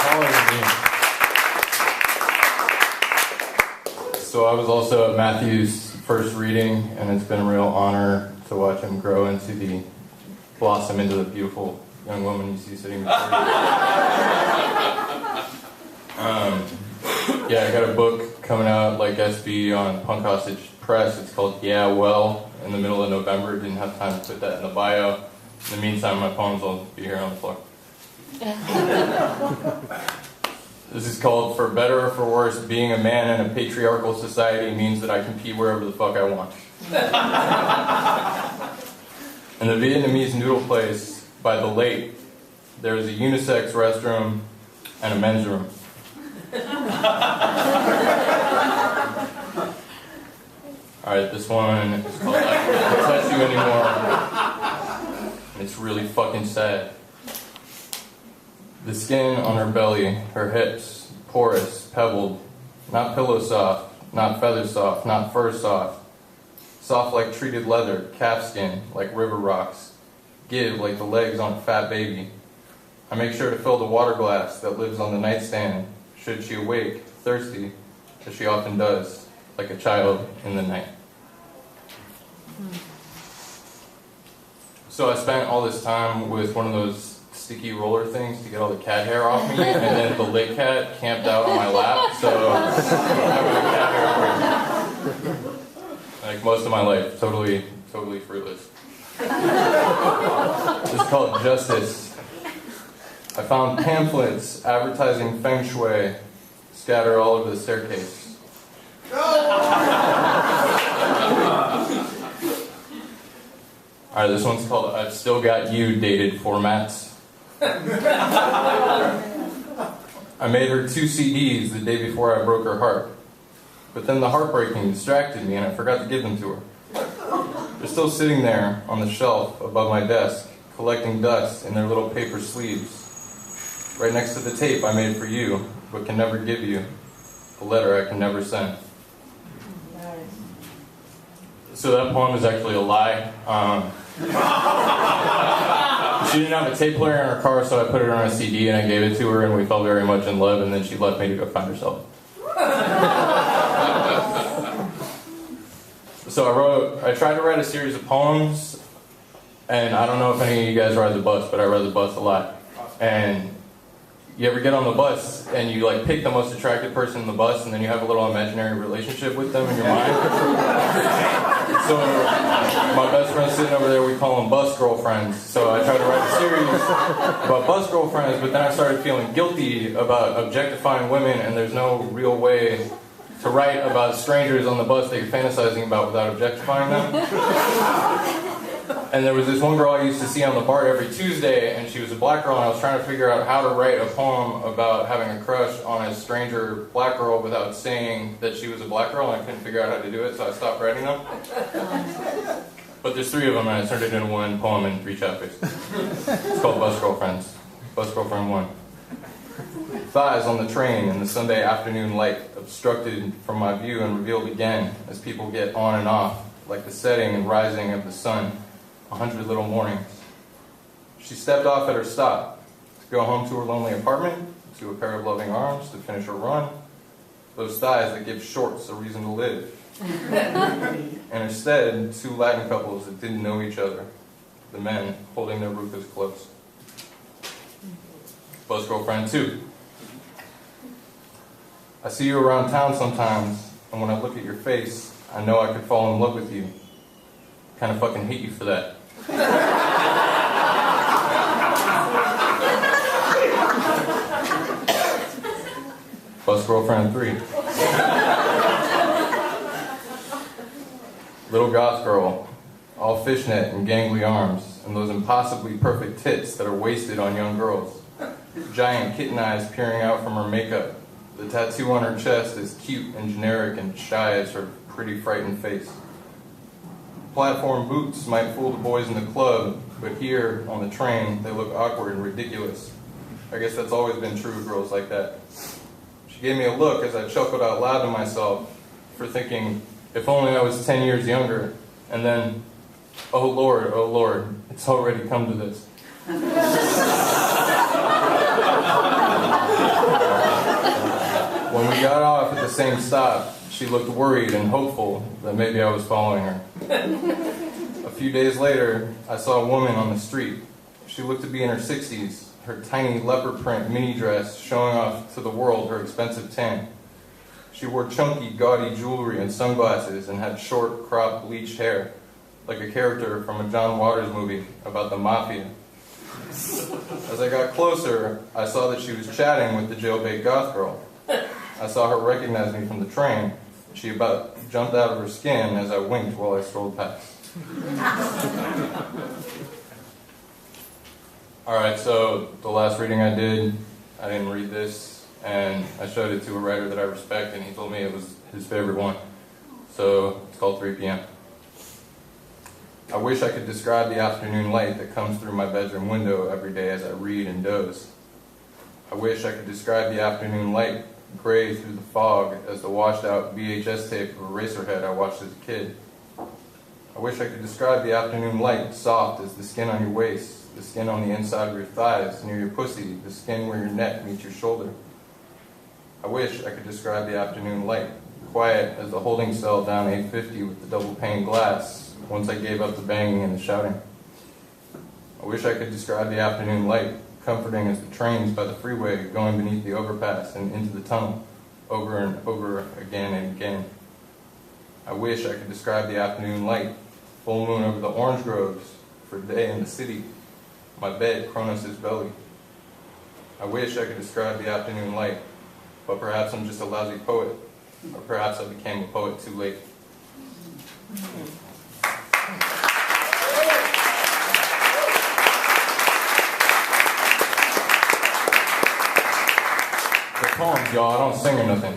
taller than me. So I was also at Matthew's first reading, and it's been a real honor to watch him grow into blossom into the beautiful young woman you see sitting before you. Yeah, I got a book coming out like SB on Punk Hostage Press. It's called Yeah Well, in the middle of November. Didn't have time to put that in the bio. In the meantime, my poems will be here on the floor. This is called For Better or For Worse, Being a Man in a Patriarchal Society Means That I Can Pee Wherever the Fuck I Want. In the Vietnamese noodle place by the lake, there is a unisex restroom and a men's room. Alright, this one is called I Can't Touch You Anymore. And it's really fucking sad. The skin on her belly, her hips, porous, pebbled, not pillow soft, not feather soft, not fur soft. Soft like treated leather, calf skin, like river rocks. Give like the legs on a fat baby. I make sure to fill the water glass that lives on the nightstand, should she awake, thirsty, as she often does, like a child in the night. So I spent all this time with one of those sticky roller things to get all the cat hair off me, and then the lake cat camped out on my lap, so I have the cat hair for like most of my life, totally fruitless. It's called Justice. I found pamphlets advertising feng shui scattered all over the staircase. Alright, this one's called I've Still Got You Dated Formats. I made her 2 CDs the day before I broke her heart. But then the heartbreaking distracted me and I forgot to give them to her. They're still sitting there on the shelf above my desk, collecting dust in their little paper sleeves. Right next to the tape I made for you, but can never give you. The letter I can never send. So that poem is actually a lie. She didn't have a tape player in her car, so I put it on a CD and I gave it to her, and we fell very much in love, and then she left me to go find herself. So I tried to write a series of poems, and I don't know if any of you guys ride the bus, but I ride the bus a lot. And you ever get on the bus and you like pick the most attractive person in the bus, and then you have a little imaginary relationship with them in your mind? So my best friend's sitting over there, we call them bus girlfriends. So I tried to write a series about bus girlfriends, but then I started feeling guilty about objectifying women, and there's no real way to write about strangers on the bus that you're fantasizing about without objectifying them. And there was this one girl I used to see on the BART every Tuesday, and she was a black girl, and I was trying to figure out how to write a poem about having a crush on a stranger black girl without saying that she was a black girl, and I couldn't figure out how to do it, so I stopped writing them. But there's 3 of them, and I turned it into one poem in 3 chapters. It's called Bus Girlfriends. Bus Girlfriend 1. Thighs on the train in the Sunday afternoon light, obstructed from my view and revealed again as people get on and off, like the setting and rising of the sun. 100 little mornings. She stepped off at her stop to go home to her lonely apartment, to a pair of loving arms to finish her run. Those thighs that give shorts a reason to live. And instead, 2 Latin couples that didn't know each other. The men holding their Rukas close. Bus Girlfriend 2. I see you around town sometimes, and when I look at your face, I know I could fall in love with you. Kind of fucking hate you for that. Bus Girlfriend 3. Little goth girl, all fishnet and gangly arms, and those impossibly perfect tits that are wasted on young girls. Giant kitten eyes peering out from her makeup. The tattoo on her chest is cute and generic and shy as her pretty frightened face. Platform boots might fool the boys in the club, but here on the train they look awkward and ridiculous. I guess that's always been true of girls like that. She gave me a look as I chuckled out loud to myself for thinking, if only I was 10 years younger. And then, oh Lord, it's already come to this. the same stop, she looked worried and hopeful that maybe I was following her. A few days later, I saw a woman on the street. She looked to be in her 60s, her tiny leopard print mini dress showing off to the world her expensive tan. She wore chunky, gaudy jewelry and sunglasses and had short, cropped, bleached hair, like a character from a John Waters movie about the mafia. As I got closer, I saw that she was chatting with the jailbait goth girl. I saw her recognize me from the train. She about jumped out of her skin as I winked while I strolled past. Alright, so the last reading I didn't read this, and I showed it to a writer that I respect, and he told me it was his favorite one. So it's called 3 p.m. I wish I could describe the afternoon light that comes through my bedroom window every day as I read and doze. I wish I could describe the afternoon light gray through the fog as the washed out VHS tape of Eraserhead I watched as a kid. I wish I could describe the afternoon light soft as the skin on your waist, the skin on the inside of your thighs, near your pussy, the skin where your neck meets your shoulder. I wish I could describe the afternoon light, quiet as the holding cell down 850 with the double pane glass, once I gave up the banging and the shouting. I wish I could describe the afternoon light, comforting as the trains by the freeway going beneath the overpass and into the tunnel, over and over again and again. I wish I could describe the afternoon light, full moon over the orange groves, for day in the city, my bed, Cronus' belly. I wish I could describe the afternoon light, but perhaps I'm just a lousy poet, or perhaps I became a poet too late. They're poems, y'all. I don't sing or nothing.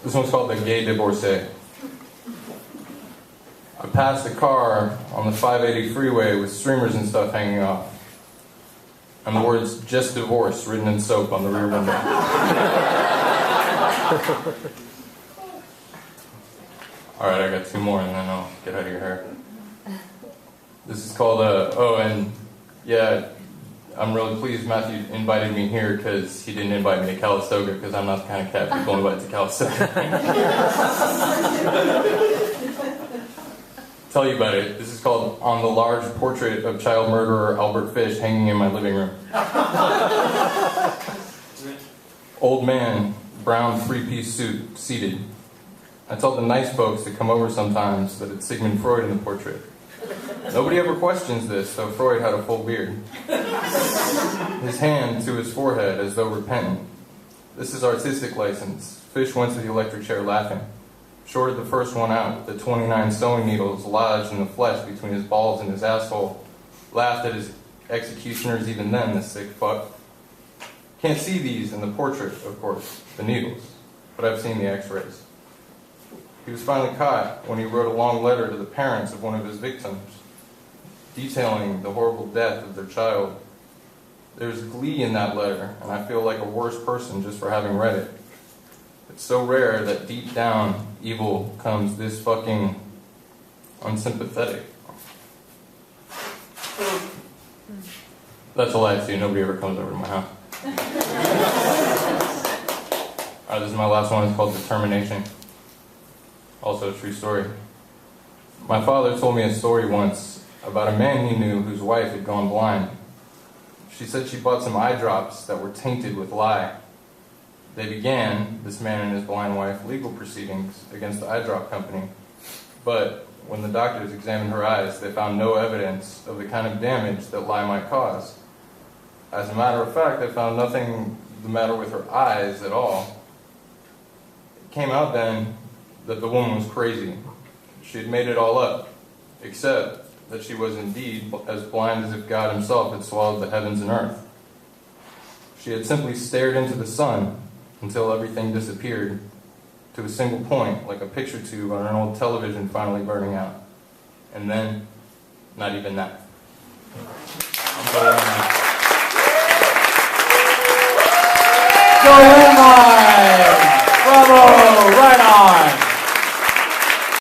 This one's called The Gay Divorcee. I passed a car on the 580 freeway with streamers and stuff hanging off, and the words "just divorced" written in soap on the rear window. Alright, I got two more and then I'll get out of your hair. This is called, I'm really pleased Matthew invited me here because he didn't invite me to Calistoga because I'm not the kind of cat people invite to Calistoga. Tell you about it. This is called On the Large Portrait of Child Murderer Albert Fish Hanging in My Living Room. Old man, brown three-piece suit, seated. I tell the nice folks that come over sometimes that it's Sigmund Freud in the portrait. Nobody ever questions this, though Freud had a full beard. His hand to his forehead as though repentant. This is artistic license. Fish went to the electric chair laughing. Shorted the first one out, the 29 sewing needles lodged in the flesh between his balls and his asshole. Laughed at his executioners even then, this sick fuck. Can't see these in the portrait, of course, the needles, but I've seen the x-rays. He was finally caught when he wrote a long letter to the parents of one of his victims, detailing the horrible death of their child. There's glee in that letter, and I feel like a worse person just for having read it. It's so rare that deep down, evil comes this fucking unsympathetic. That's a lie too, nobody ever comes over to my house. Alright, this is my last one, it's called Determination. Also a true story. My father told me a story once about a man he knew whose wife had gone blind. She said she bought some eye drops that were tainted with lye. They began, this man and his blind wife, legal proceedings against the eye drop company. But when the doctors examined her eyes, they found no evidence of the kind of damage that lye might cause. As a matter of fact, they found nothing the matter with her eyes at all. It came out then that the woman was crazy. She had made it all up, except that she was indeed as blind as if God himself had swallowed the heavens and earth. She had simply stared into the sun until everything disappeared to a single point, like a picture tube on an old television finally burning out. And then, not even that. Go Landmine! Bravo! Right